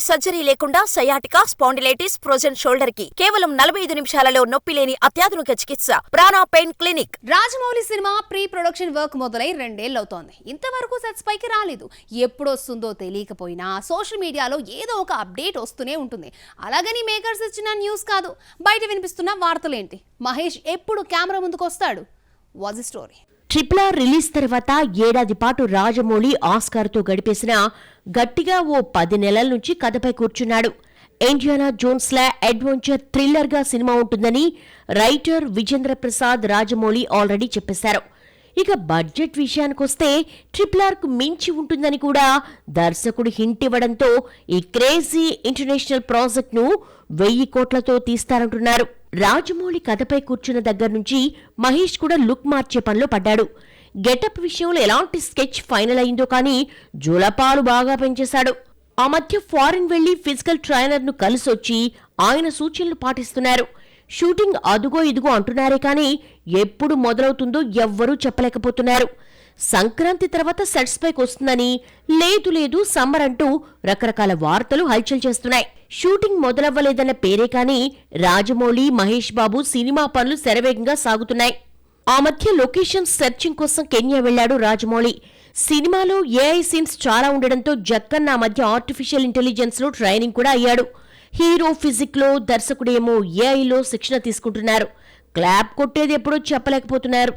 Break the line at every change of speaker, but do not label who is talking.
Surgery లేకుండా sciatica, spondylitis, frozen shoulder కి కేవలం 45 నిమిషాలలో నొప్పి లేని అత్యాధునిక చికిత్స ప్రాణ pain clinic.
Rajamouli cinema pre production work మొదలై 2 ఏళ్లవుతోంది. ఇంతవరకు సెట్స్ పైకి రాలేదు. ఎప్పుడొస్తుందో తెలియకపోయినా సోషల్ మీడియాలో ఏదో ఒక అప్డేట్ వస్తూనే ఉంటుంది. అలాగని మేకర్స్ ఇచ్చిన న్యూస్ కాదు, బయట వినిపిస్తున్న వార్తలేంటి, మహేష్ ఎప్పుడు కెమెరా ముందుకు వస్తాడు, was the story.
RRR release తర్వాత ఏడాది పాటు రాజమౌళి ఆస్కార్తో గడిపేసిన గట్టిగా ఓ 10 నెలల నుంచి కథపై కూర్చున్నాడు. ఇండియానా జోన్స్లా అడ్వెంచర్ థ్రిల్లర్గా సినిమా ఉంటుందని రైటర్ విజేంద్ర ప్రసాద్ రాజమౌళి ఆల్రెడీ చెప్పేశారు. ఇక బడ్జెట్ విషయానికొస్తే RRRకు మించి ఉంటుందని కూడా దర్శకుడు హింట్ ఇవ్వడంతో ఈ క్రేజీ ఇంటర్నేషనల్ ప్రాజెక్ట్ను 1000 కోట్లతో తీస్తారంటున్నారు. రాజమౌళి కథపై కూర్చున్న దగ్గర నుంచి మహేష్ కూడా లుక్ మార్చే పనిలో పడ్డాడు. గెటప్ విషయంలో ఎలాంటి స్కెచ్ ఫైనల్ అయిందో కానీ జులపాలు బాగా పెంచేశాడు. ఆ మధ్య ఫారిన్ వెళ్లి ఫిజికల్ ట్రైనర్ను కలిసొచ్చి ఆయన సూచనలు పాటిస్తున్నారు. షూటింగ్ అదుగో ఇదుగో అంటున్నారే కానీ ఎప్పుడు మొదలవుతుందో ఎవ్వరూ చెప్పలేకపోతున్నారు. సంక్రాంతి తర్వాత సెట్స్ పైకి వస్తుందని, లేదు సమ్మర్ అంటూ రకరకాల వార్తలు హల్చల్ చేస్తున్నాయి. షూటింగ్ మొదలవ్వలేదన్న పేరే కానీ రాజమౌళి, మహేష్ బాబు సినిమా పనులు శరవేగంగా సాగుతున్నాయి. ఆ మధ్య లొకేషన్ సెర్చింగ్ కోసం కెన్యా వెళ్లాడు రాజమౌళి. సినిమాలో ఏఐ సీన్స్ చాలా ఉండడంతో జక్కన్న ఆ మధ్య ఆర్టిఫిషియల్ ఇంటెలిజెన్స్ లో ట్రైనింగ్ కూడా అయ్యాడు. హీరో ఫిజిక్ లో, దర్శకుడేమో ఏఐలో శిక్షణ తీసుకుంటున్నారు. క్లాప్ కొట్టేది ఎప్పుడో చెప్పలేకపోతున్నారు.